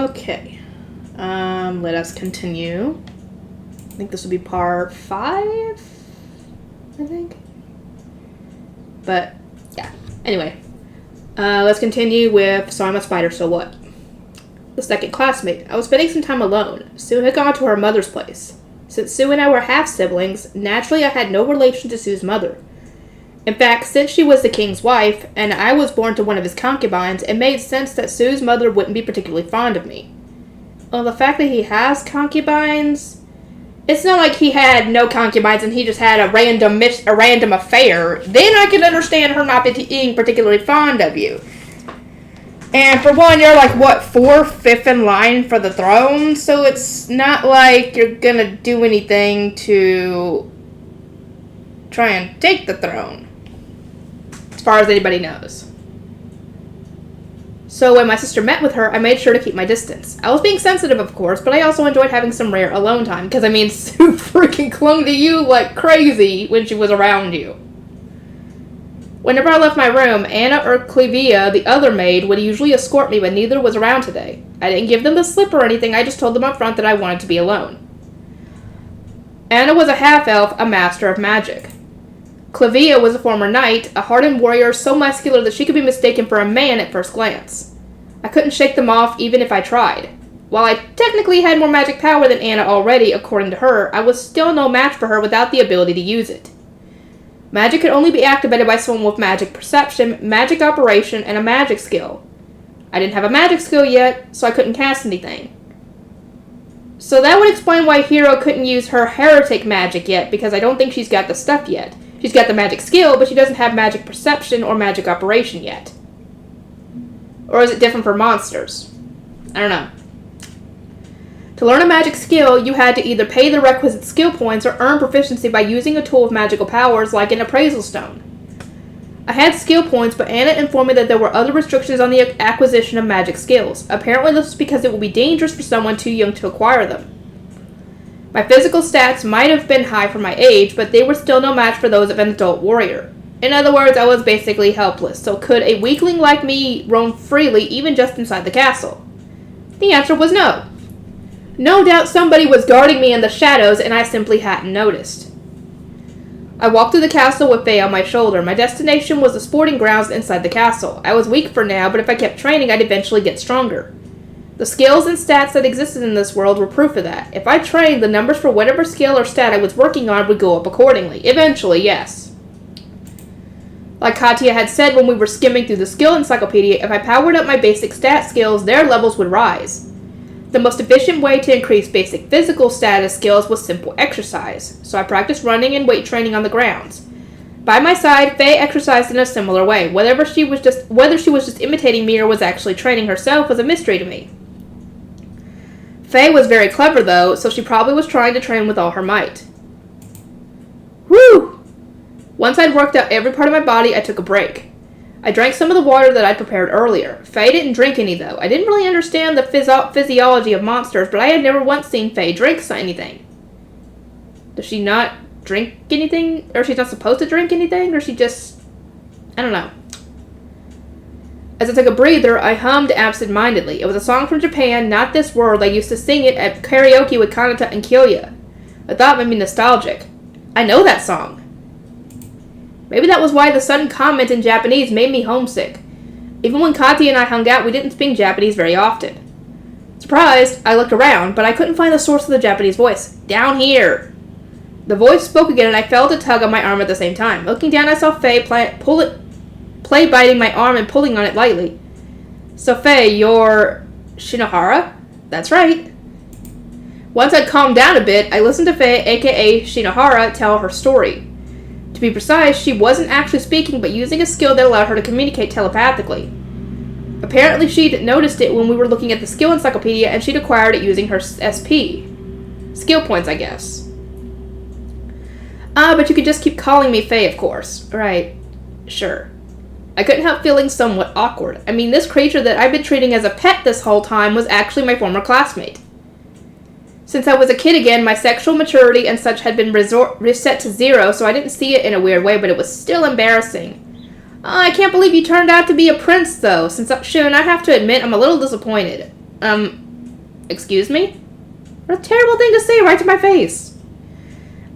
Okay. Let us continue. I think this will be part 5, I think. But, yeah. Anyway. Let's continue with So I'm a Spider, So What? The second classmate. I was spending some time alone. Sue had gone to her mother's place. Since Sue and I were half-siblings, naturally I had no relation to Sue's mother. In fact, since she was the king's wife, and I was born to one of his concubines, it made sense that Sue's mother wouldn't be particularly fond of me. Well, the fact that he has concubines... It's not like he had no concubines and he just had a random affair. Then I could understand her not being particularly fond of you. And for one, you're like, what, 4th in line for the throne? So it's not like you're gonna do anything to try and take the throne. As far as anybody knows. So when my sister met with her, I made sure to keep my distance. I was being sensitive, of course, but I also enjoyed having some rare alone time, because, I mean, Sue freaking clung to you like crazy when she was around you. Whenever I left my room, Anna or Clevia, the other maid, would usually escort me, but neither was around today. I didn't give them the slip or anything, I just told them up front that I wanted to be alone. Anna was a half-elf, a master of magic. Clevia was a former knight, a hardened warrior so muscular that she could be mistaken for a man at first glance. I couldn't shake them off even if I tried. While I technically had more magic power than Anna already, according to her, I was still no match for her without the ability to use it. Magic could only be activated by someone with magic perception, magic operation, and a magic skill. I didn't have a magic skill yet, so I couldn't cast anything. So that would explain why Hero couldn't use her heretic magic yet, because I don't think she's got the stuff yet. She's got the magic skill, but she doesn't have magic perception or magic operation yet. Or is it different for monsters? I don't know. To learn a magic skill, you had to either pay the requisite skill points or earn proficiency by using a tool with magical powers like an appraisal stone. I had skill points, but Anna informed me that there were other restrictions on the acquisition of magic skills. Apparently this was because it would be dangerous for someone too young to acquire them. My physical stats might have been high for my age, but they were still no match for those of an adult warrior. In other words, I was basically helpless, so could a weakling like me roam freely even just inside the castle? The answer was no. No doubt somebody was guarding me in the shadows and I simply hadn't noticed. I walked through the castle with Faye on my shoulder. My destination was the sporting grounds inside the castle. I was weak for now, but if I kept training, I'd eventually get stronger. The skills and stats that existed in this world were proof of that. If I trained, the numbers for whatever skill or stat I was working on would go up accordingly. Eventually, yes. Like Katya had said when we were skimming through the skill encyclopedia, if I powered up my basic stat skills, their levels would rise. The most efficient way to increase basic physical status skills was simple exercise, so I practiced running and weight training on the grounds. By my side, Faye exercised in a similar way. Whether she was just imitating me or was actually training herself was a mystery to me. Faye was very clever, though, so she probably was trying to train with all her might. Whew! Once I'd worked out every part of my body, I took a break. I drank some of the water that I'd prepared earlier. Faye didn't drink any, though. I didn't really understand the physiology of monsters, but I had never once seen Faye drink anything. Does she not drink anything? Or she's not supposed to drink anything? Or she just... I don't know. As I took a breather, I hummed absent-mindedly. It was a song from Japan, not this world. I used to sing it at karaoke with Kanata and Kyoya. The thought made me nostalgic. I know that song. Maybe that was why the sudden comment in Japanese made me homesick. Even when Katya and I hung out, we didn't speak Japanese very often. Surprised, I looked around, but I couldn't find the source of the Japanese voice. Down here! The voice spoke again, and I felt a tug on my arm at the same time. Looking down, I saw Faye play biting my arm and pulling on it lightly. So Faye, you're Shinohara? That's right. Once I'd calmed down a bit, I listened to Faye, aka Shinohara, tell her story. To be precise, she wasn't actually speaking, but using a skill that allowed her to communicate telepathically. Apparently she'd noticed it when we were looking at the skill encyclopedia, and she'd acquired it using her SP. Skill points, I guess. But you could just keep calling me Faye, of course. Right. Sure. I couldn't help feeling somewhat awkward. I mean, this creature that I've been treating as a pet this whole time was actually my former classmate. Since I was a kid again, my sexual maturity and such had been reset to 0, so I didn't see it in a weird way, but it was still embarrassing. I can't believe you turned out to be a prince, though. Since Shun, I have to admit I'm a little disappointed. Excuse me? What a terrible thing to say right to my face.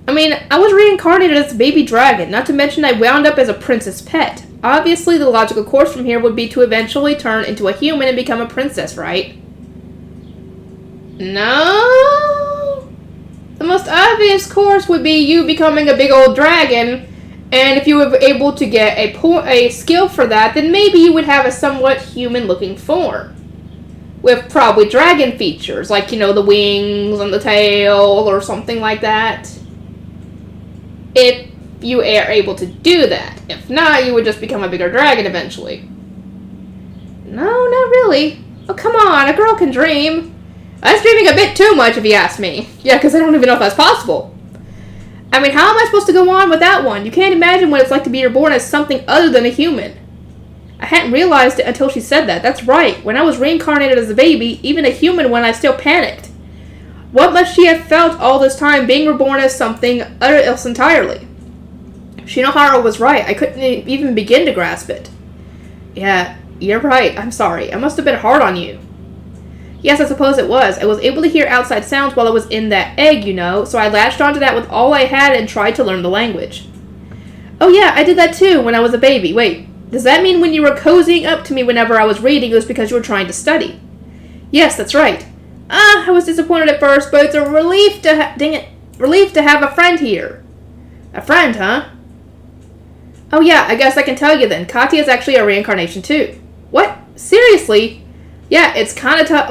I mean, I was reincarnated as a baby dragon, not to mention I wound up as a princess pet. Obviously, the logical course from here would be to eventually turn into a human and become a princess, right? No? The most obvious course would be you becoming a big old dragon, and if you were able to get a skill for that, then maybe you would have a somewhat human-looking form. With probably dragon features, like, you know, the wings and the tail or something like that. If you are able to do that. If not, you would just become a bigger dragon eventually. No, not really. Oh, come on, a girl can dream. That's dreaming a bit too much if you ask me. Yeah, because I don't even know if that's possible. I mean, how am I supposed to go on without one? You can't imagine what it's like to be reborn as something other than a human. I hadn't realized it until she said that. That's right. When I was reincarnated as a baby, even a human one, I still panicked. What must she have felt all this time being reborn as something else entirely? Shinohara was right. I couldn't even begin to grasp it. Yeah, you're right. I'm sorry. I must have been hard on you. Yes, I suppose it was. I was able to hear outside sounds while I was in that egg, you know, so I latched onto that with all I had and tried to learn the language. Oh yeah, I did that too when I was a baby. Wait, does that mean when you were cozying up to me whenever I was reading, it was because you were trying to study? Yes, that's right. I was disappointed at first, but it's a relief to relief to have a friend here. A friend, huh? Oh yeah, I guess I can tell you then. Katia is actually a reincarnation too. What? Seriously? Yeah, it's Kanata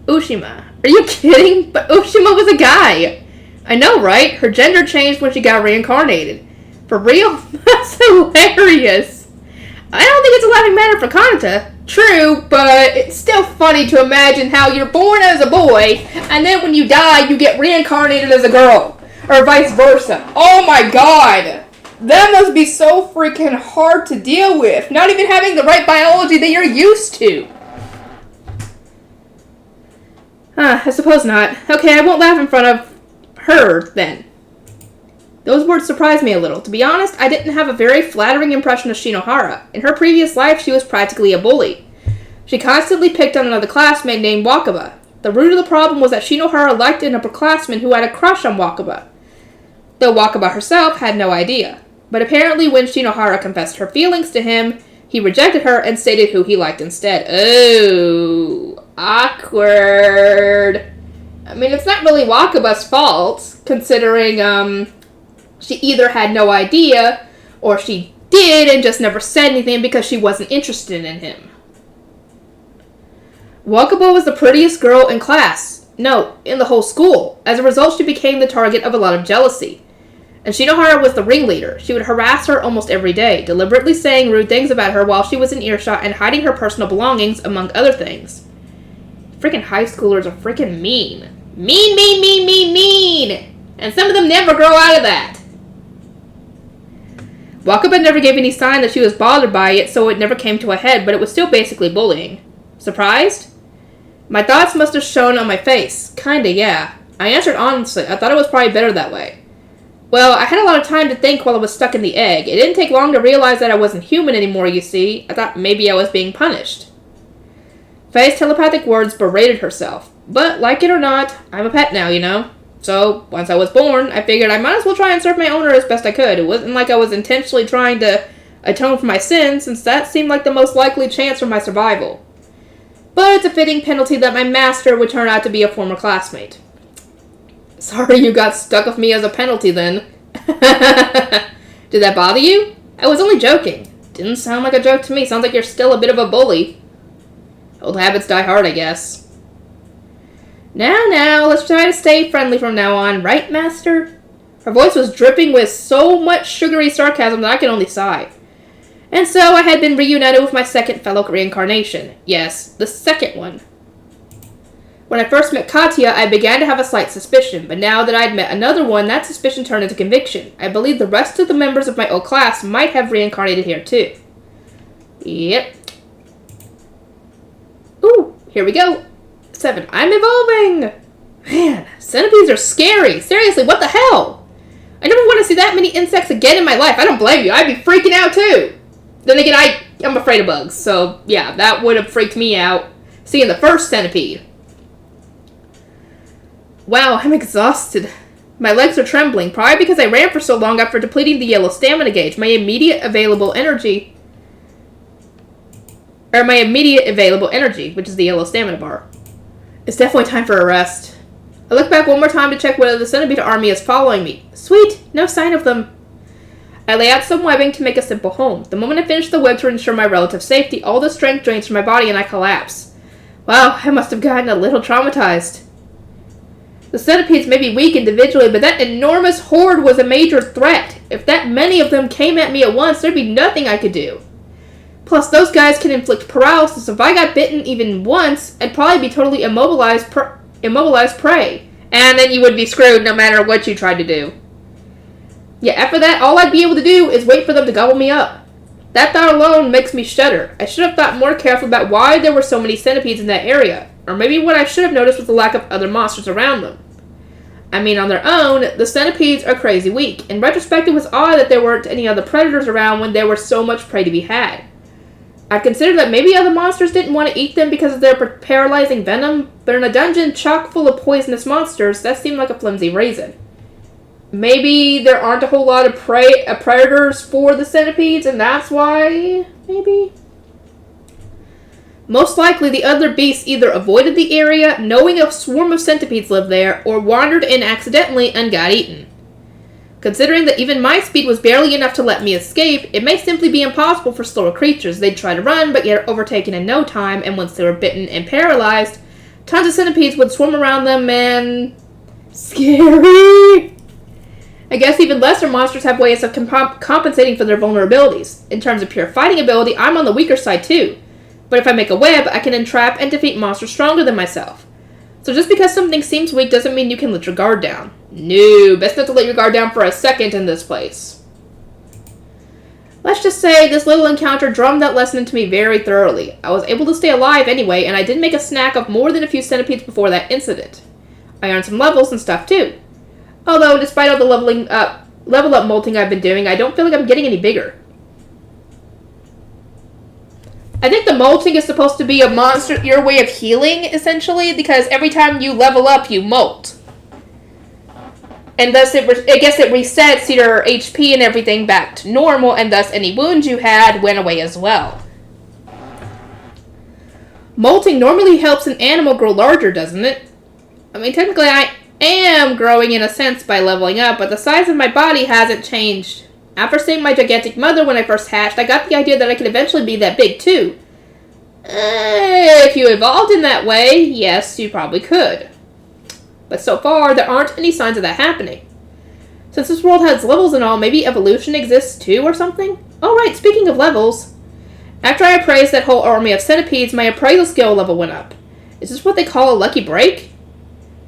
Ushima. Are you kidding? But Ushima was a guy. I know, right? Her gender changed when she got reincarnated. For real? That's hilarious. I don't think it's a laughing matter for Kanata. True, but it's still funny to imagine how you're born as a boy, and then when you die, you get reincarnated as a girl. Or vice versa. Oh my god! That must be so freaking hard to deal with. Not even having the right biology that you're used to. I suppose not. Okay, I won't laugh in front of her, then. Those words surprised me a little. To be honest, I didn't have a very flattering impression of Shinohara. In her previous life, she was practically a bully. She constantly picked on another classmate named Wakaba. The root of the problem was that Shinohara liked an upperclassman who had a crush on Wakaba, though Wakaba herself had no idea. But apparently when Shinohara confessed her feelings to him, he rejected her and stated who he liked instead. Oh, awkward. I mean, it's not really Wakaba's fault, considering, she either had no idea, or she did and just never said anything because she wasn't interested in him. Wakaba was the prettiest girl in class. No, in the whole school. As a result, she became the target of a lot of jealousy. And Shinohara was the ringleader. She would harass her almost every day, deliberately saying rude things about her while she was in earshot and hiding her personal belongings, among other things. Freaking high schoolers are freaking mean. Mean, mean, mean, mean, mean! And some of them never grow out of that. Wakaba never gave any sign that she was bothered by it, so it never came to a head, but it was still basically bullying. Surprised? My thoughts must have shown on my face. Kinda, yeah. I answered honestly. I thought it was probably better that way. Well, I had a lot of time to think while I was stuck in the egg. It didn't take long to realize that I wasn't human anymore, you see. I thought maybe I was being punished. Faye's telepathic words berated herself. But, like it or not, I'm a pet now, you know? So, once I was born, I figured I might as well try and serve my owner as best I could. It wasn't like I was intentionally trying to atone for my sins, since that seemed like the most likely chance for my survival. But it's a fitting penalty that my master would turn out to be a former classmate. Sorry you got stuck with me as a penalty, then. Did that bother you? I was only joking. Didn't sound like a joke to me. Sounds like you're still a bit of a bully. Old habits die hard, I guess. Now, let's try to stay friendly from now on, right, Master? Her voice was dripping with so much sugary sarcasm that I could only sigh. And so I had been reunited with my second fellow reincarnation. Yes, the second one. When I first met Katia, I began to have a slight suspicion, but now that I'd met another one, that suspicion turned into conviction. I believe the rest of the members of my old class might have reincarnated here too. Yep. Ooh, here we go. 7. I'm evolving! Man, centipedes are scary. Seriously, what the hell? I never want to see that many insects again in my life. I don't blame you. I'd be freaking out too. Then again, I'm afraid of bugs, so yeah, that would have freaked me out seeing the first centipede. Wow, I'm exhausted. My legs are trembling, probably because I ran for so long after depleting the yellow stamina gauge. My immediate available energy, which is the yellow stamina bar. It's definitely time for a rest. I look back one more time to check whether the centipede army is following me. Sweet, no sign of them. I lay out some webbing to make a simple home. The moment I finish the web to ensure my relative safety, all the strength drains from my body and I collapse. Wow, I must have gotten a little traumatized. The centipedes may be weak individually, but that enormous horde was a major threat. If that many of them came at me at once, there'd be nothing I could do. Plus, those guys can inflict paralysis. If I got bitten even once, I'd probably be totally immobilized prey. And then you would be screwed no matter what you tried to do. Yeah, after that, all I'd be able to do is wait for them to gobble me up. That thought alone makes me shudder. I should have thought more carefully about why there were so many centipedes in that area. Or maybe what I should have noticed was the lack of other monsters around them. I mean, on their own, the centipedes are crazy weak. In retrospect, it was odd that there weren't any other predators around when there was so much prey to be had. I considered that maybe other monsters didn't want to eat them because of their paralyzing venom, but in a dungeon chock full of poisonous monsters, that seemed like a flimsy reason. Maybe there aren't a whole lot of predators for the centipedes, and that's why, maybe? Most likely, the other beasts either avoided the area, knowing a swarm of centipedes lived there, or wandered in accidentally and got eaten. Considering that even my speed was barely enough to let me escape, it may simply be impossible for slower creatures. They'd try to run, but get overtaken in no time, and once they were bitten and paralyzed, tons of centipedes would swarm around them and... Scary! I guess even lesser monsters have ways of compensating for their vulnerabilities. In terms of pure fighting ability, I'm on the weaker side too. But if I make a web, I can entrap and defeat monsters stronger than myself. So just because something seems weak doesn't mean you can let your guard down. No, best not to let your guard down for a second in this place. Let's just say this little encounter drummed that lesson into me very thoroughly. I was able to stay alive anyway, and I did make a snack of more than a few centipedes before that incident. I earned some levels and stuff too. Although, despite all the level up molting I've been doing, I don't feel like I'm getting any bigger. I think the molting is supposed to be your way of healing, essentially, because every time you level up, you molt. And thus, it resets your HP and everything back to normal, and thus any wounds you had went away as well. Molting normally helps an animal grow larger, doesn't it? I mean, technically, I am growing in a sense by leveling up, but the size of my body hasn't changed. After seeing my gigantic mother when I first hatched, I got the idea that I could eventually be that big too. If you evolved in that way, yes, you probably could. But so far, there aren't any signs of that happening. Since this world has levels and all, maybe evolution exists too or something? Oh right, speaking of levels. After I appraised that whole army of centipedes, my appraisal skill level went up. Is this what they call a lucky break?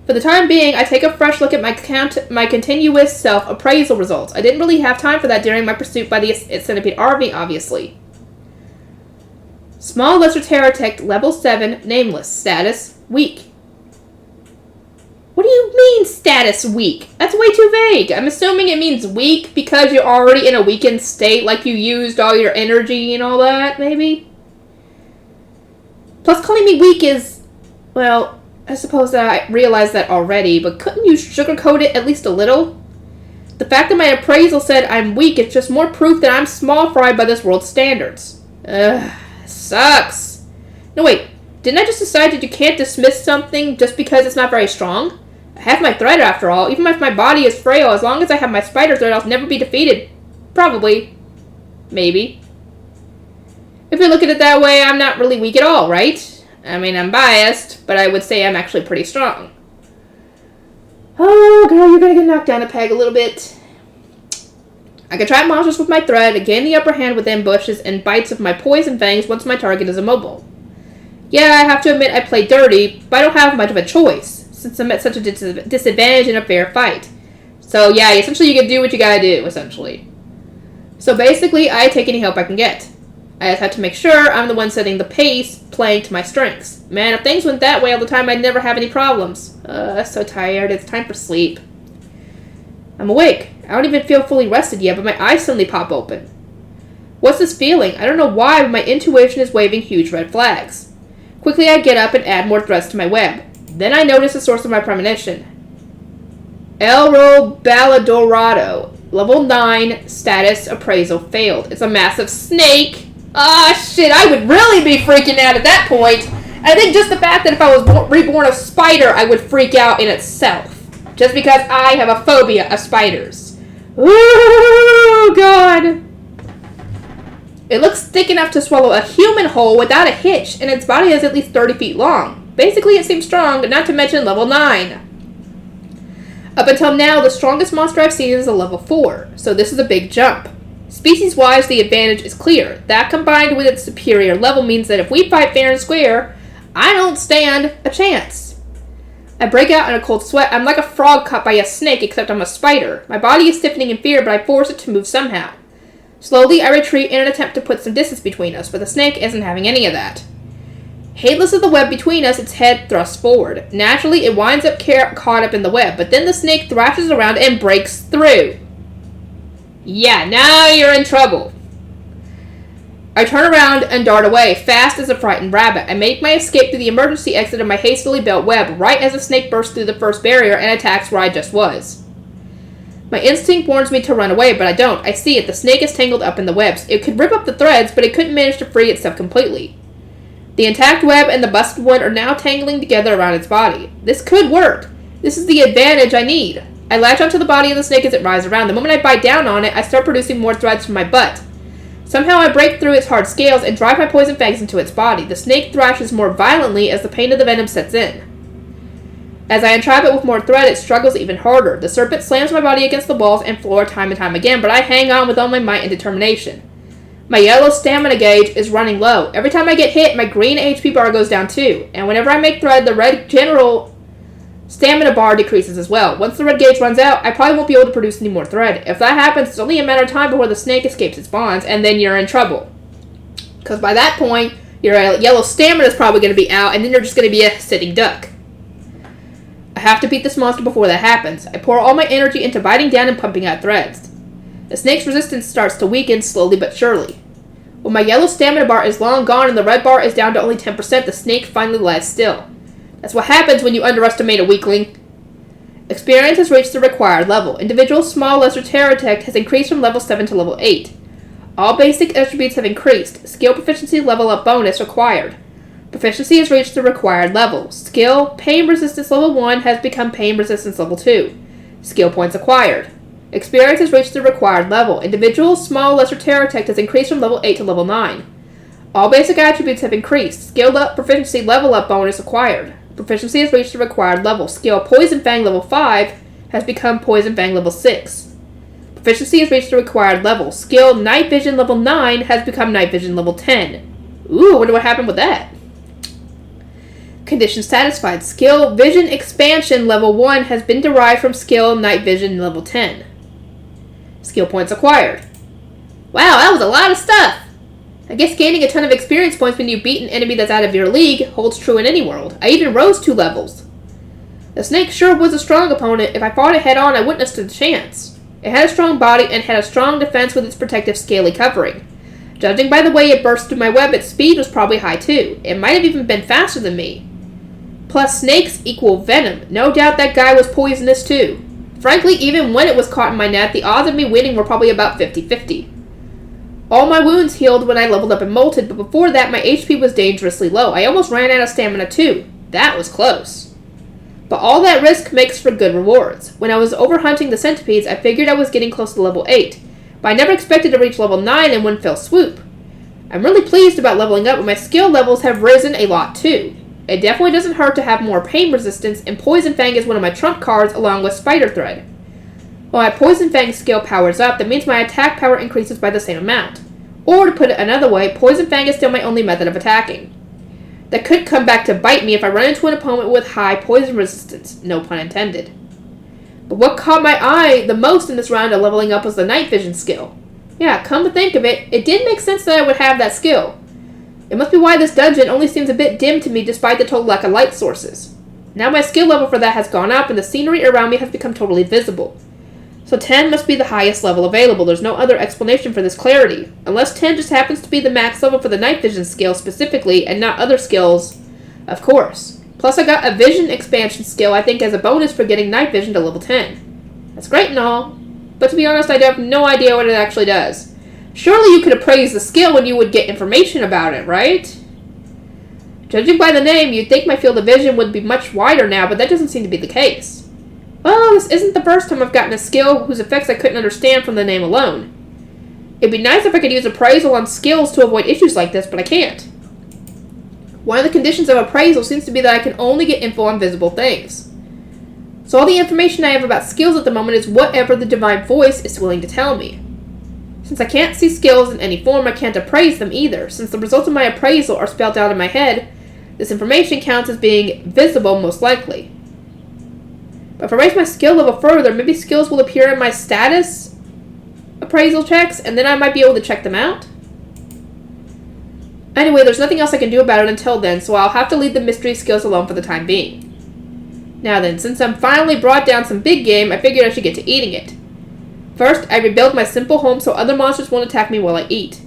For the time being, I take a fresh look at my continuous self-appraisal results. I didn't really have time for that during my pursuit by the centipede army, obviously. Small Lesser Terror Tech, level 7, nameless, status, weak. What do you mean, status weak? That's way too vague. I'm assuming it means weak because you're already in a weakened state, like you used all your energy and all that, maybe? Plus, calling me weak is, well... I suppose that I realized that already, but couldn't you sugarcoat it at least a little? The fact that my appraisal said I'm weak is just more proof that I'm small fry by this world's standards. Ugh, sucks. No wait, didn't I just decide that you can't dismiss something just because it's not very strong? I have my thread after all, even if my body is frail, as long as I have my spider thread I'll never be defeated. Probably. Maybe. If you look at it that way, I'm not really weak at all, right? I mean, I'm biased, but I would say I'm actually pretty strong. Oh, girl, you're gonna get knocked down a peg a little bit. I can trap monsters with my thread, gain the upper hand with ambushes and bites of my poison fangs once my target is immobile. Yeah, I have to admit I play dirty, but I don't have much of a choice, since I'm at such a disadvantage in a fair fight. So yeah, essentially you can do what you gotta do, essentially. So basically, I take any help I can get. I just have to make sure I'm the one setting the pace, playing to my strengths. Man, if things went that way all the time, I'd never have any problems. I'm so tired. It's time for sleep. I'm awake. I don't even feel fully rested yet, but my eyes suddenly pop open. What's this feeling? I don't know why, but my intuition is waving huge red flags. Quickly, I get up and add more threads to my web. Then I notice the source of my premonition. Elro Baladorado. Level 9, status appraisal failed. It's a massive snake. Ah, shit, I would really be freaking out at that point. I think just the fact that if I was reborn a spider, I would freak out in itself. Just because I have a phobia of spiders. Ooh, God. It looks thick enough to swallow a human whole without a hitch, and its body is at least 30 feet long. Basically, it seems strong, not to mention level 9. Up until now, the strongest monster I've seen is a level 4, so this is a big jump. Species-wise, the advantage is clear. That combined with its superior level means that if we fight fair and square, I don't stand a chance. I break out in a cold sweat. I'm like a frog caught by a snake, except I'm a spider. My body is stiffening in fear, but I force it to move somehow. Slowly, I retreat in an attempt to put some distance between us, but the snake isn't having any of that. Heedless of the web between us, its head thrusts forward. Naturally, it winds up caught up in the web, but then the snake thrashes around and breaks through. Yeah, now you're in trouble. I turn around and dart away, fast as a frightened rabbit. I make my escape through the emergency exit of my hastily built web, right as the snake bursts through the first barrier and attacks where I just was. My instinct warns me to run away, but I don't. I see it. The snake is tangled up in the webs. It could rip up the threads, but it couldn't manage to free itself completely. The intact web and the busted wood are now tangling together around its body. This could work. This is the advantage I need. I latch onto the body of the snake as it writhes around. The moment I bite down on it, I start producing more threads from my butt. Somehow I break through its hard scales and drive my poison fangs into its body. The snake thrashes more violently as the pain of the venom sets in. As I entrap it with more thread, it struggles even harder. The serpent slams my body against the walls and floor time and time again, but I hang on with all my might and determination. My yellow stamina gauge is running low. Every time I get hit, my green HP bar goes down too, and whenever I make thread, the red general stamina bar decreases as well. Once the red gauge runs out, I probably won't be able to produce any more thread. If that happens, it's only a matter of time before the snake escapes its bonds, and then you're in trouble. Because by that point, your yellow stamina is probably going to be out, and then you're just going to be a sitting duck. I have to beat this monster before that happens. I pour all my energy into biting down and pumping out threads. The snake's resistance starts to weaken slowly but surely. When my yellow stamina bar is long gone and the red bar is down to only 10%, the snake finally lies still. That's what happens when you underestimate a weakling. Experience has reached the required level. Individual small lesser terror tech has increased from level 7 to level 8. All basic attributes have increased. Skill proficiency level up bonus required. Proficiency has reached the required level. Skill pain resistance level 1 has become pain resistance level 2. Skill points acquired. Experience has reached the required level. Individual small lesser terror tech has increased from level 8 to level 9. All basic attributes have increased. Skill up proficiency level up bonus acquired. Proficiency has reached the required level. Skill Poison Fang level 5 has become Poison Fang level 6. Proficiency has reached the required level. Skill Night Vision level 9 has become Night Vision level 10. Ooh, I wonder what happened with that. Condition satisfied. Skill Vision Expansion level 1 has been derived from Skill Night Vision level 10. Skill points acquired. Wow, that was a lot of stuff. I guess gaining a ton of experience points when you beat an enemy that's out of your league holds true in any world. I even rose 2 levels. The snake sure was a strong opponent. If I fought it head on, I wouldn't have stood a chance. It had a strong body and had a strong defense with its protective scaly covering. Judging by the way it burst through my web, its speed was probably high too. It might have even been faster than me. Plus, snakes equal venom. No doubt that guy was poisonous too. Frankly, even when it was caught in my net, the odds of me winning were probably about 50-50. All my wounds healed when I leveled up and molted, but before that my HP was dangerously low. I almost ran out of stamina too. That was close. But all that risk makes for good rewards. When I was overhunting the centipedes, I figured I was getting close to level 8, but I never expected to reach level 9 in one fell swoop. I'm really pleased about leveling up, and my skill levels have risen a lot too. It definitely doesn't hurt to have more pain resistance, and Poison Fang is one of my trump cards along with Spider Thread. While my Poison Fang skill powers up, that means my attack power increases by the same amount. Or, to put it another way, Poison Fang is still my only method of attacking. That could come back to bite me if I run into an opponent with high poison resistance, no pun intended. But what caught my eye the most in this round of leveling up was the night vision skill. Yeah, come to think of it, it did make sense that I would have that skill. It must be why this dungeon only seems a bit dim to me despite the total lack of light sources. Now my skill level for that has gone up and the scenery around me has become totally visible. So 10 must be the highest level available. There's no other explanation for this clarity. Unless 10 just happens to be the max level for the night vision skill specifically and not other skills, of course. Plus I got a vision expansion skill I think as a bonus for getting night vision to level 10. That's great and all, but to be honest, I have no idea what it actually does. Surely you could appraise the skill and you would get information about it, right? Judging by the name, you'd think my field of vision would be much wider now, but that doesn't seem to be the case. Well, this isn't the first time I've gotten a skill whose effects I couldn't understand from the name alone. It'd be nice if I could use appraisal on skills to avoid issues like this, but I can't. One of the conditions of appraisal seems to be that I can only get info on visible things. So all the information I have about skills at the moment is whatever the divine voice is willing to tell me. Since I can't see skills in any form, I can't appraise them either. Since the results of my appraisal are spelled out in my head, this information counts as being visible most likely. But if I raise my skill level further, maybe skills will appear in my status appraisal checks, and then I might be able to check them out. Anyway, there's nothing else I can do about it until then, so I'll have to leave the mystery skills alone for the time being. Now then, since I'm finally brought down some big game, I figured I should get to eating it. First, I rebuild my simple home so other monsters won't attack me while I eat.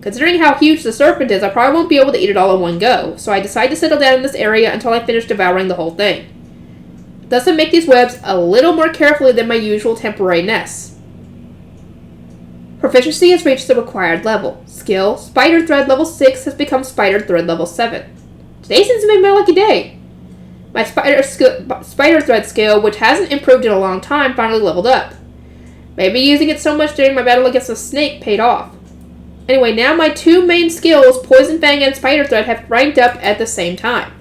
Considering how huge the serpent is, I probably won't be able to eat it all in one go, so I decide to settle down in this area until I finish devouring the whole thing. Thus I make these webs a little more carefully than my usual temporary nests. Proficiency has reached the required level. Skill, Spider Thread level 6 has become Spider Thread level 7. Today seems to be my lucky day. My Spider Thread skill, which hasn't improved in a long time, finally leveled up. Maybe using it so much during my battle against the snake paid off. Anyway, now my two main skills, Poison Fang and Spider Thread, have ranked up at the same time.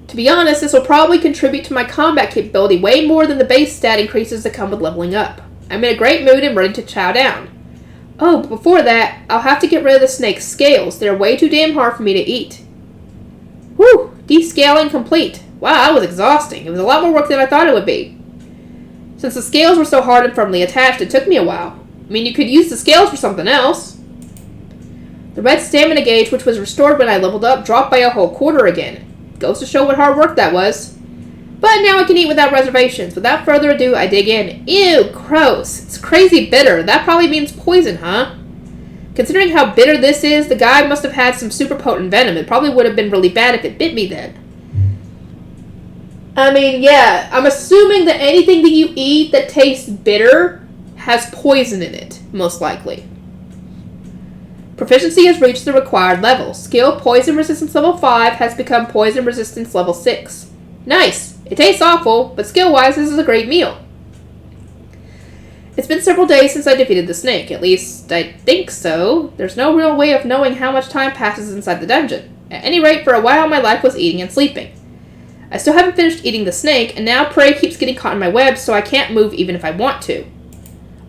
To be honest, this will probably contribute to my combat capability way more than the base stat increases that come with leveling up. I'm in a great mood and ready to chow down. Oh, but before that, I'll have to get rid of the snake's scales. They're way too damn hard for me to eat. Whew, descaling complete. Wow, that was exhausting. It was a lot more work than I thought it would be. Since the scales were so hard and firmly attached, it took me a while. I mean, you could use the scales for something else. The red stamina gauge, which was restored when I leveled up, dropped by a whole quarter again. Goes to show what hard work that was. But now I can eat without reservations. Without further ado, I dig in. Ew, gross. It's crazy bitter. That probably means poison, huh? Considering how bitter this is, the guy must have had some super potent venom. It probably would have been really bad if it bit me then. I mean, yeah, I'm assuming that anything that you eat that tastes bitter has poison in it, most likely. Proficiency has reached the required level. Skill, Poison Resistance level 5 has become Poison Resistance level 6. Nice! It tastes awful, but skill-wise this is a great meal. It's been several days since I defeated the snake. At least, I think so. There's no real way of knowing how much time passes inside the dungeon. At any rate, for a while my life was eating and sleeping. I still haven't finished eating the snake, and now prey keeps getting caught in my web, so I can't move even if I want to.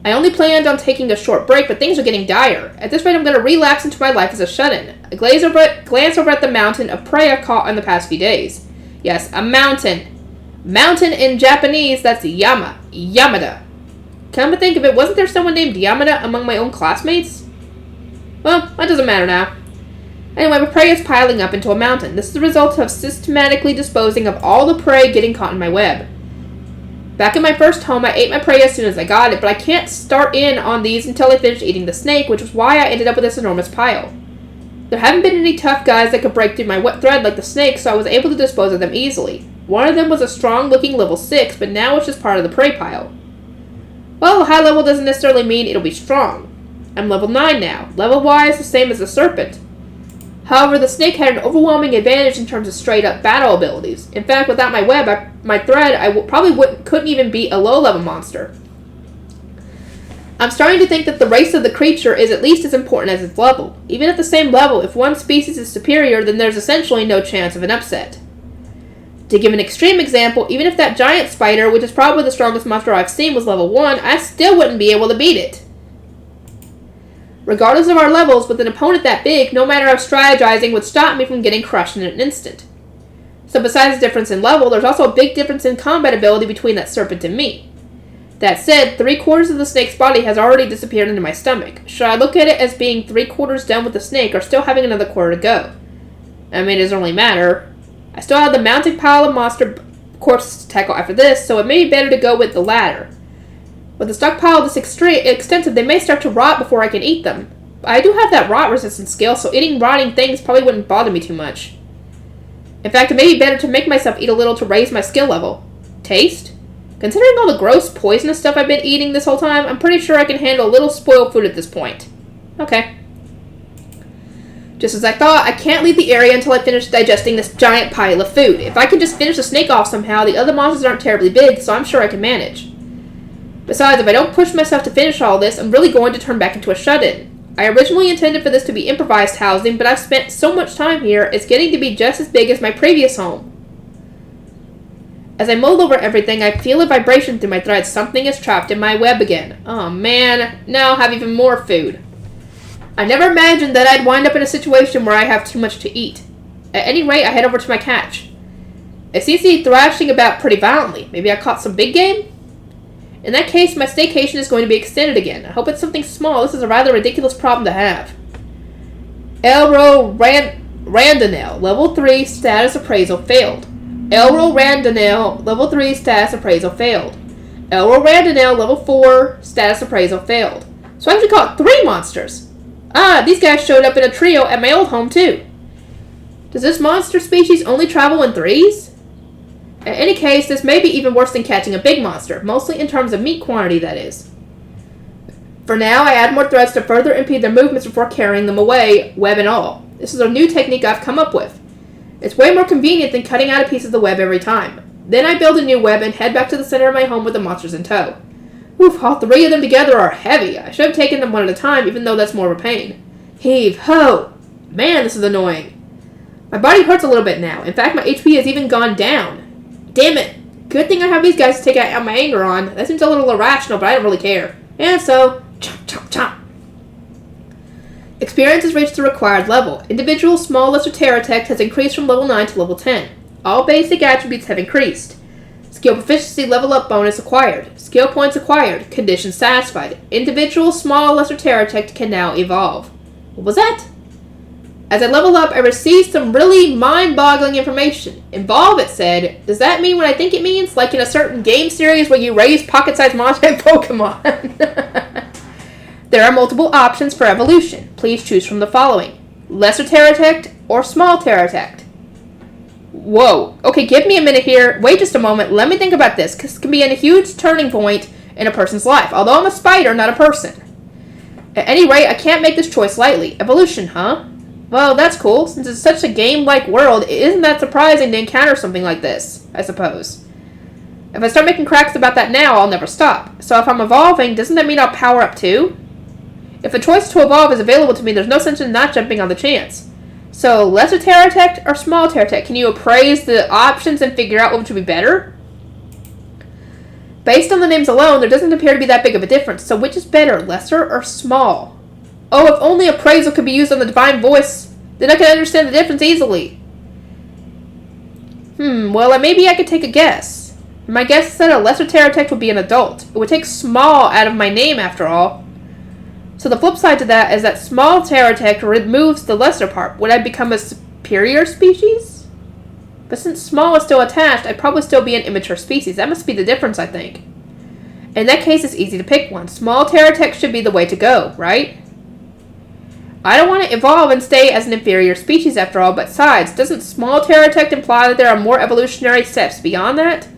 I only planned on taking a short break, but things are getting dire. At this rate, I'm going to relapse into my life as a shut-in. I glance over at the mountain of prey I've caught in the past few days. Yes, a mountain. Mountain in Japanese, that's Yamada. Come to think of it, wasn't there someone named Yamada among my own classmates? Well, that doesn't matter now. Anyway, my prey is piling up into a mountain. This is the result of systematically disposing of all the prey getting caught in my web. Back in my first home, I ate my prey as soon as I got it, but I can't start in on these until I finish eating the snake, which was why I ended up with this enormous pile. There haven't been any tough guys that could break through my wet thread like the snake, so I was able to dispose of them easily. One of them was a strong-looking level 6, but now it's just part of the prey pile. Well, high level doesn't necessarily mean it'll be strong. I'm level 9 now, level-wise the same as the serpent. However, the snake had an overwhelming advantage in terms of straight-up battle abilities. In fact, without my web, my thread, I couldn't even beat a low-level monster. I'm starting to think that the race of the creature is at least as important as its level. Even at the same level, if one species is superior, then there's essentially no chance of an upset. To give an extreme example, even if that giant spider, which is probably the strongest monster I've seen, was level 1, I still wouldn't be able to beat it. Regardless of our levels, with an opponent that big, no matter how strategizing would stop me from getting crushed in an instant. So besides the difference in level, there's also a big difference in combat ability between that serpent and me. That said, 3/4 of the snake's body has already disappeared into my stomach. Should I look at it as being 3/4 done with the snake, or still having another quarter to go? I mean, it doesn't really matter. I still have the mounting pile of monster corpses to tackle after this, so it may be better to go with the latter. With the stockpile this extensive, they may start to rot before I can eat them. But I do have that rot resistance skill, so eating rotting things probably wouldn't bother me too much. In fact, it may be better to make myself eat a little to raise my skill level. Taste? Considering all the gross, poisonous stuff I've been eating this whole time, I'm pretty sure I can handle a little spoiled food at this point. Okay. Just as I thought, I can't leave the area until I finish digesting this giant pile of food. If I can just finish the snake off somehow, the other monsters aren't terribly big, so I'm sure I can manage. Besides, if I don't push myself to finish all this, I'm really going to turn back into a shut-in. I originally intended for this to be improvised housing, but I've spent so much time here, it's getting to be just as big as my previous home. As I mull over everything, I feel a vibration through my thread. Something is trapped in my web again. Oh man, now I have even more food. I never imagined that I'd wind up in a situation where I have too much to eat. At any rate, I head over to my catch. I seem to be thrashing about pretty violently. Maybe I caught some big game? In that case, my staycation is going to be extended again. I hope it's something small. This is a rather ridiculous problem to have. Elro Randonel, level 3, status appraisal failed. Elro Randonel, level 3, status appraisal failed. Elro Randonel, level 4, status appraisal failed. So I actually caught 3 monsters. Ah, these guys showed up in a trio at my old home too. Does this monster species only travel in 3s? In any case, this may be even worse than catching a big monster, mostly in terms of meat quantity, that is. For now, I add more threads to further impede their movements before carrying them away, web and all. This is a new technique I've come up with. It's way more convenient than cutting out a piece of the web every time. Then I build a new web and head back to the center of my home with the monsters in tow. Oof, all 3 of them together are heavy. I should have taken them one at a time, even though that's more of a pain. Heave, ho! Man, this is annoying. My body hurts a little bit now. In fact, my HP has even gone down. Damn it. Good thing I have these guys to take out my anger on. That seems a little irrational, but I don't really care. And so, chomp, chomp, chomp. Experience has reached the required level. Individual small lesser terror tech has increased from level 9 to level 10. All basic attributes have increased. Skill proficiency level up bonus acquired. Skill points acquired. Conditions satisfied. Individual small lesser terror tech can now evolve. What was that? As I level up, I received some really mind-boggling information. Evolve, it said. Does that mean what I think it means? Like in a certain game series where you raise pocket-sized monster and Pokemon. There are multiple options for evolution. Please choose from the following. Lesser Terratect or Small Terratect. Whoa. Okay, give me a minute here. Wait just a moment. Let me think about this, because it can be a huge turning point in a person's life. Although I'm a spider, not a person. At any rate, I can't make this choice lightly. Evolution, huh? Well, that's cool. Since it's such a game-like world, it isn't that surprising to encounter something like this, I suppose. If I start making cracks about that now, I'll never stop. So if I'm evolving, doesn't that mean I'll power up too? If a choice to evolve is available to me, there's no sense in not jumping on the chance. So, lesser Terratect or small Terratect? Can you appraise the options and figure out which would be better? Based on the names alone, there doesn't appear to be that big of a difference. So which is better, lesser or small? Oh, if only appraisal could be used on the divine voice, then I could understand the difference easily. Well, maybe I could take a guess. My guess is that a lesser Terratect would be an adult. It would take small out of my name, after all. So the flip side to that is that small Terratect removes the lesser part. Would I become a superior species? But since small is still attached, I'd probably still be an immature species. That must be the difference, I think. In that case, it's easy to pick one. Small Terratect should be the way to go, right? I don't want to evolve and stay as an inferior species after all, but besides, doesn't small Terratect imply that there are more evolutionary steps beyond that?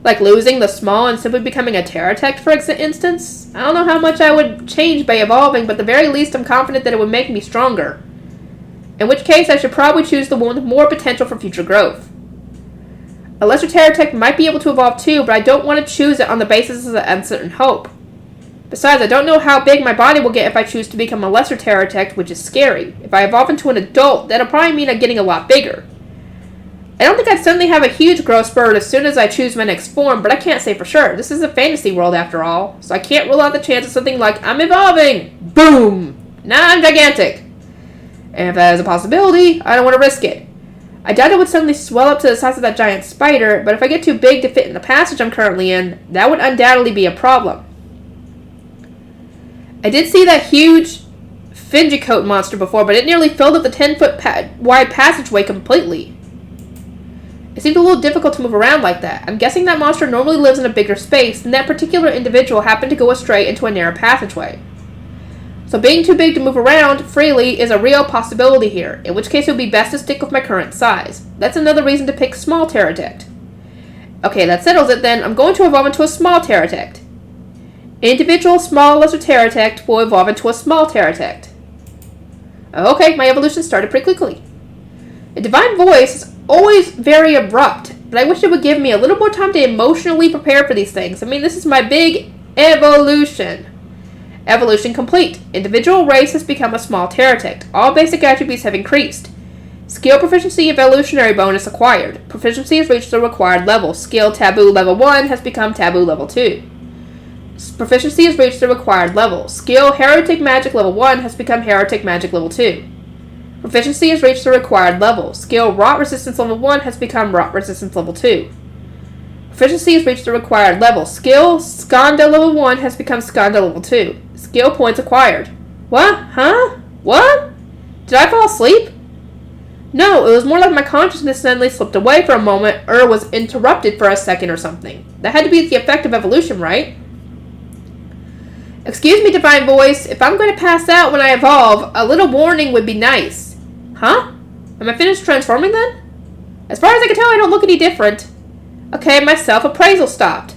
Like losing the small and simply becoming a Terratect, for instance? I don't know how much I would change by evolving, but at the very least I'm confident that it would make me stronger. In which case, I should probably choose the one with more potential for future growth. A lesser Terratect might be able to evolve too, but I don't want to choose it on the basis of the uncertain hope. Besides, I don't know how big my body will get if I choose to become a lesser Terratect, which is scary. If I evolve into an adult, that'll probably mean I'm getting a lot bigger. I don't think I'd suddenly have a huge growth spurt as soon as I choose my next form, but I can't say for sure. This is a fantasy world after all, so I can't rule out the chance of something like, I'm evolving! Boom! Now I'm gigantic! And if that is a possibility, I don't want to risk it. I doubt it would suddenly swell up to the size of that giant spider, but if I get too big to fit in the passage I'm currently in, that would undoubtedly be a problem. I did see that huge Fingicoat monster before, but it nearly filled up the 10-foot wide passageway completely. It seemed a little difficult to move around like that. I'm guessing that monster normally lives in a bigger space, and that particular individual happened to go astray into a narrow passageway. So being too big to move around freely is a real possibility here, in which case it would be best to stick with my current size. That's another reason to pick small Terratect. Okay, that settles it then. I'm going to evolve into a small pterodactyl. Individual small lesser pterodactyl will evolve into a small pterodactyl. Okay, my evolution started pretty quickly. A divine voice is always very abrupt, but I wish it would give me a little more time to emotionally prepare for these things. I mean, this is my big evolution. Evolution complete. Individual race has become a small pterodactyl. All basic attributes have increased. Skill proficiency evolutionary bonus acquired. Proficiency has reached the required level. Skill taboo level 1 has become taboo level 2. Proficiency has reached the required level. Skill heretic magic level 1 has become heretic magic level 2. Proficiency has reached the required level. Skill rot resistance level 1 has become rot resistance level 2. Proficiency has reached the required level. Skill skanda level 1 has become skanda level 2. Skill points acquired. What? Huh? What? Did I fall asleep? No, it was more like my consciousness suddenly slipped away for a moment or was interrupted for a second or something. That had to be the effect of evolution, right? Excuse me, divine voice. If I'm going to pass out when I evolve, a little warning would be nice. Huh? Am I finished transforming then? As far as I can tell, I don't look any different. Okay, my self-appraisal stopped.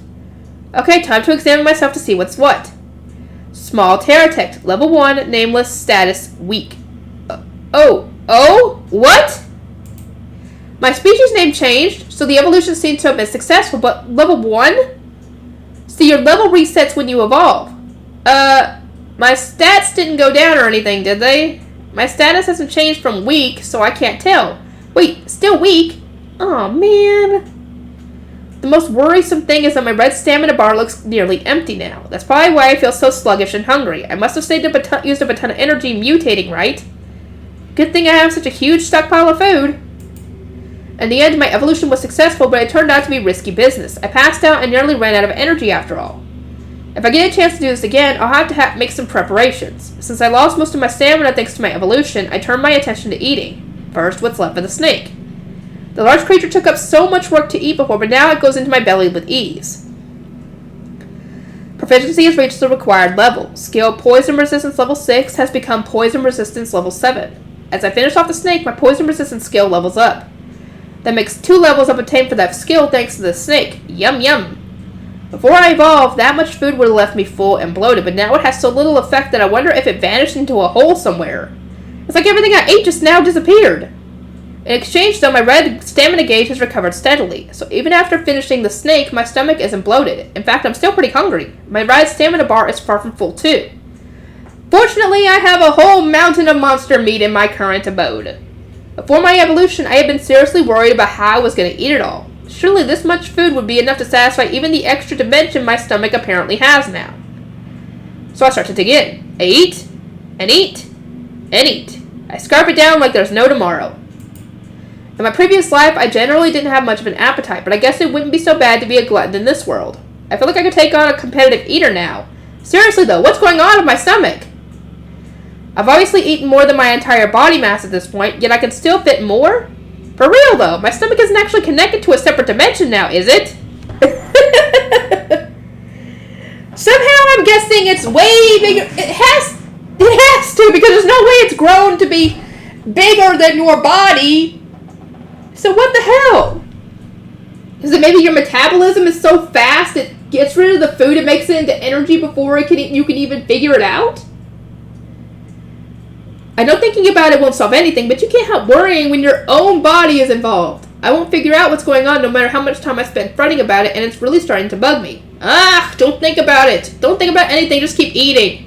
Okay, time to examine myself to see what's what. Small pterodactyl, level 1, nameless, status, weak. What? My species name changed, so the evolution seems to have been successful, but level 1? So your level resets when you evolve. My stats didn't go down or anything, did they? My status hasn't changed from weak, so I can't tell. Wait, still weak? Aw, man. The most worrisome thing is that my red stamina bar looks nearly empty now. That's probably why I feel so sluggish and hungry. I must have used up a ton of energy mutating, right? Good thing I have such a huge stockpile of food. In the end, my evolution was successful, but it turned out to be risky business. I passed out and nearly ran out of energy after all. If I get a chance to do this again, I'll have to make some preparations. Since I lost most of my stamina thanks to my evolution, I turned my attention to eating. First, what's left of the snake. The large creature took up so much work to eat before, but now it goes into my belly with ease. Proficiency has reached the required level. Skill poison resistance level 6 has become poison resistance level 7. As I finish off the snake, my poison resistance skill levels up. That makes 2 levels I've obtained for that skill thanks to the snake. Yum yum. Before I evolved, that much food would have left me full and bloated, but now it has so little effect that I wonder if it vanished into a hole somewhere. It's like everything I ate just now disappeared. In exchange, though, my red stamina gauge has recovered steadily, so even after finishing the snake, my stomach isn't bloated. In fact, I'm still pretty hungry. My red stamina bar is far from full, too. Fortunately, I have a whole mountain of monster meat in my current abode. Before my evolution, I had been seriously worried about how I was going to eat it all. Surely this much food would be enough to satisfy even the extra dimension my stomach apparently has now. So I start to dig in. I eat, and eat, and eat. I scarf it down like there's no tomorrow. In my previous life, I generally didn't have much of an appetite, but I guess it wouldn't be so bad to be a glutton in this world. I feel like I could take on a competitive eater now. Seriously though, what's going on with my stomach? I've obviously eaten more than my entire body mass at this point, yet I can still fit more? For real though, my stomach isn't actually connected to a separate dimension now, is it? Somehow I'm guessing it's way bigger. It has to, because there's no way it's grown to be bigger than your body. So what the hell? Is it maybe your metabolism is so fast it gets rid of the food, it makes it into energy before you can even figure it out? I know thinking about it won't solve anything, but you can't help worrying when your own body is involved. I won't figure out what's going on no matter how much time I spend fretting about it, and it's really starting to bug me. Don't think about it. Don't think about anything, just keep eating.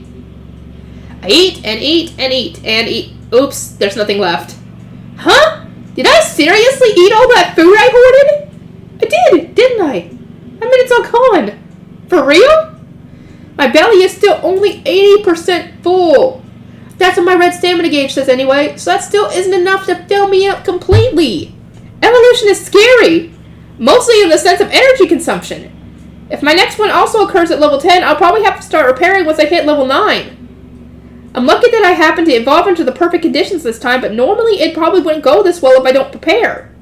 I eat, and eat, and eat, and eat. Oops, there's nothing left. Huh? Did I seriously eat all that food I hoarded? I did, didn't I? I mean, it's all gone. For real? My belly is still only 80% full. That's what my red stamina gauge says anyway, so that still isn't enough to fill me up completely. Evolution is scary, mostly in the sense of energy consumption. If my next one also occurs at level 10, I'll probably have to start repairing once I hit level 9. I'm lucky that I happened to evolve into the perfect conditions this time, but normally it probably wouldn't go this well if I don't prepare.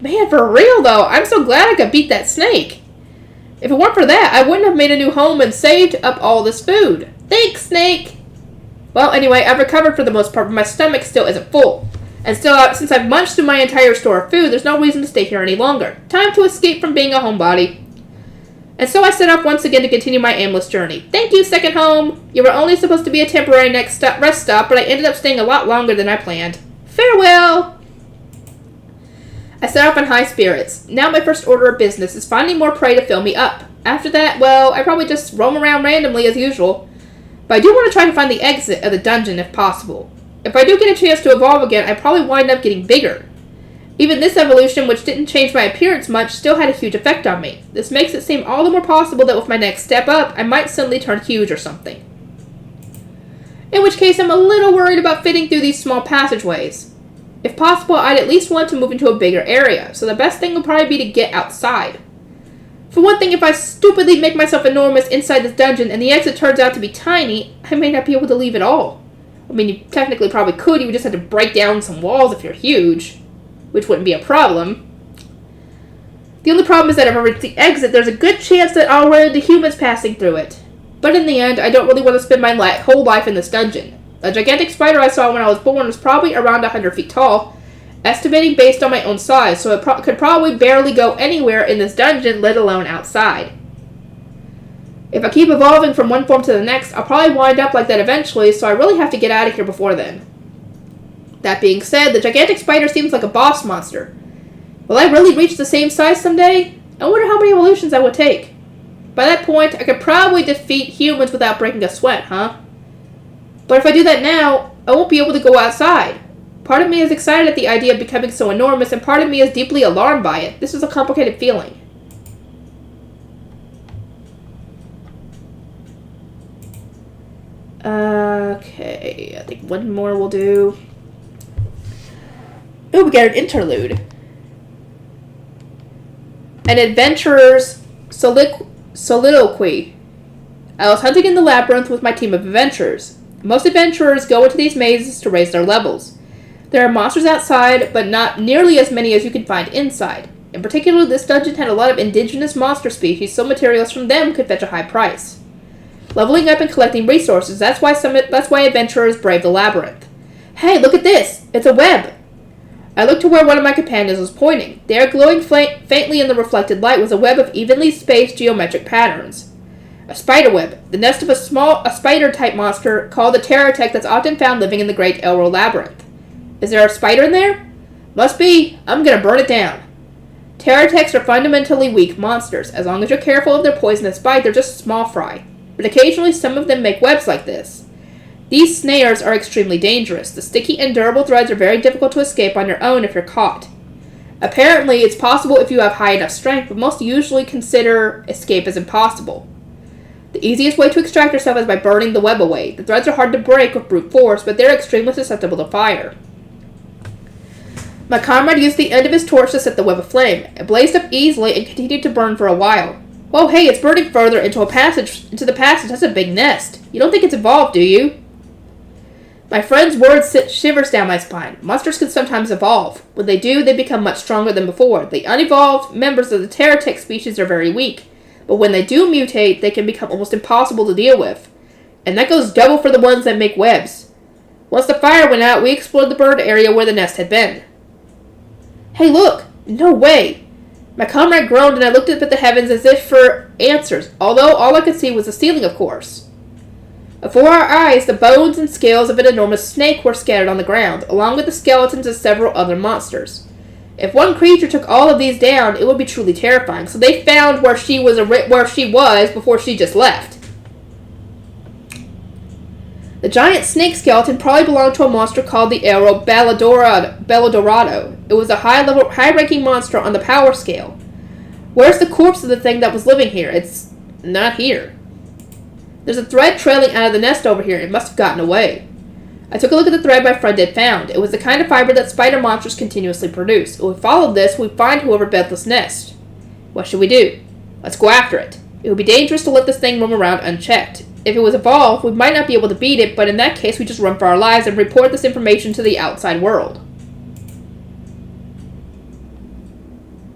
Man, for real though, I'm so glad I could beat that snake. If it weren't for that, I wouldn't have made a new home and saved up all this food. Thanks, snake! Well, anyway, I've recovered for the most part, but my stomach still isn't full. And still, since I've munched through my entire store of food, there's no reason to stay here any longer. Time to escape from being a homebody. And so I set off once again to continue my aimless journey. Thank you, second home. You were only supposed to be a temporary rest stop, but I ended up staying a lot longer than I planned. Farewell! I set off in high spirits. Now my first order of business is finding more prey to fill me up. After that, well, I probably just roam around randomly as usual. But I do want to try to find the exit of the dungeon if possible. If I do get a chance to evolve again, I probably wind up getting bigger. Even this evolution, which didn't change my appearance much, still had a huge effect on me. This makes it seem all the more possible that with my next step up, I might suddenly turn huge or something. In which case, I'm a little worried about fitting through these small passageways. If possible, I'd at least want to move into a bigger area, so the best thing would probably be to get outside. For one thing, if I stupidly make myself enormous inside this dungeon and the exit turns out to be tiny, I may not be able to leave at all. I mean, you technically probably could, you would just have to break down some walls if you're huge, which wouldn't be a problem. The only problem is that if I reach the exit, there's a good chance that I'll run into humans passing through it. But in the end, I don't really want to spend my whole life in this dungeon. A gigantic spider I saw when I was born was probably around 100 feet tall, estimating based on my own size, so it could probably barely go anywhere in this dungeon, let alone outside. If I keep evolving from one form to the next, I'll probably wind up like that eventually, so I really have to get out of here before then. That being said, the gigantic spider seems like a boss monster. Will I really reach the same size someday? I wonder how many evolutions I would take. By that point, I could probably defeat humans without breaking a sweat, huh? But if I do that now, I won't be able to go outside. Part of me is excited at the idea of becoming so enormous, and part of me is deeply alarmed by it. This is a complicated feeling. Okay, I think one more will do. Oh, we got an interlude. An adventurer's soliloquy. I was hunting in the labyrinth with my team of adventurers. Most adventurers go into these mazes to raise their levels. There are monsters outside, but not nearly as many as you can find inside. In particular, this dungeon had a lot of indigenous monster species, so materials from them could fetch a high price. Leveling up and collecting resources, that's why adventurers brave the labyrinth. Hey, look at this! It's a web! I looked to where one of my companions was pointing. There, glowing faintly in the reflected light, was a web of evenly spaced geometric patterns. A spider web, the nest of a spider-type monster called the Terratech that's often found living in the Great Elro Labyrinth. Is there a spider in there? Must be. I'm gonna burn it down. Terratechs are fundamentally weak monsters. As long as you're careful of their poisonous bite, they're just small fry. But occasionally some of them make webs like this. These snares are extremely dangerous. The sticky and durable threads are very difficult to escape on your own if you're caught. Apparently, it's possible if you have high enough strength, but most usually consider escape as impossible. The easiest way to extract yourself is by burning the web away. The threads are hard to break with brute force, but they're extremely susceptible to fire. My comrade used the end of his torch to set the web aflame. It blazed up easily and continued to burn for a while. Whoa, hey, it's burning further into the passage. That's a big nest. You don't think it's evolved, do you? My friend's words sent shivers down my spine. Monsters can sometimes evolve. When they do, they become much stronger than before. The unevolved members of the Terratech species are very weak. But when they do mutate, they can become almost impossible to deal with. And that goes double for the ones that make webs. Once the fire went out, we explored the bird area where the nest had been. Hey, look! No way! My comrade groaned and I looked up at the heavens as if for answers, although all I could see was the ceiling, of course. Before our eyes, the bones and scales of an enormous snake were scattered on the ground, along with the skeletons of several other monsters. If one creature took all of these down, it would be truly terrifying, so they found where she was before she just left. The giant snake skeleton probably belonged to a monster called the Arrow Belladorado. It was a high-ranking monster on the power scale. Where's the corpse of the thing that was living here? It's not here. There's a thread trailing out of the nest over here. It must have gotten away. I took a look at the thread my friend had found. It was the kind of fiber that spider monsters continuously produce. If we followed this, we'd find whoever built this nest. What should we do? Let's go after it. It would be dangerous to let this thing roam around unchecked. If it was evolved, we might not be able to beat it, but in that case, we just run for our lives and report this information to the outside world.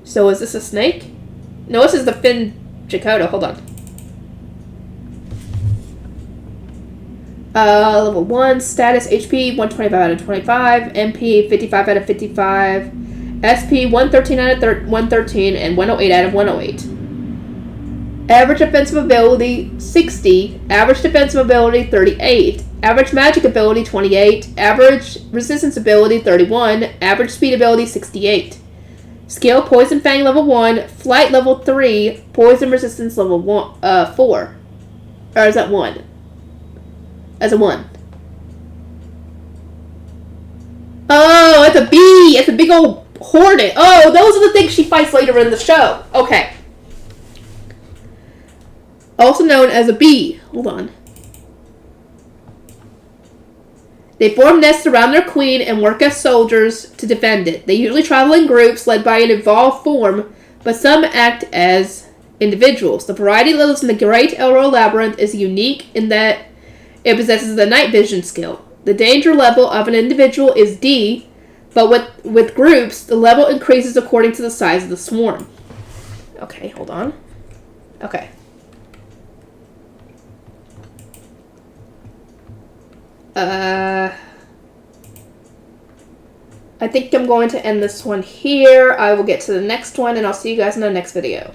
So is this a snake? No, this is the Fin Jacoda. Hold on. Level 1, status, HP, 125 out of 25, MP, 55 out of 55, SP, 113 out of 113, and 108 out of 108. Average defensive ability, 60. Average defensive ability, 38. Average magic ability, 28. Average resistance ability, 31. Average speed ability, 68. Skill, Poison Fang level 1. Flight level 3. Poison resistance level 4. Or is that 1? As a 1. Oh, it's a bee! It's a big old hornet. Oh, those are the things she fights later in the show. Okay. Also known as a bee. Hold on. They form nests around their queen and work as soldiers to defend it. They usually travel in groups led by an evolved form, but some act as individuals. The variety that lives in the Great Elro Labyrinth is unique in that it possesses the night vision skill. The danger level of an individual is D, but with groups, the level increases according to the size of the swarm. Okay, hold on. Okay. I think I'm going to end this one here. I will get to the next one, and I'll see you guys in the next video.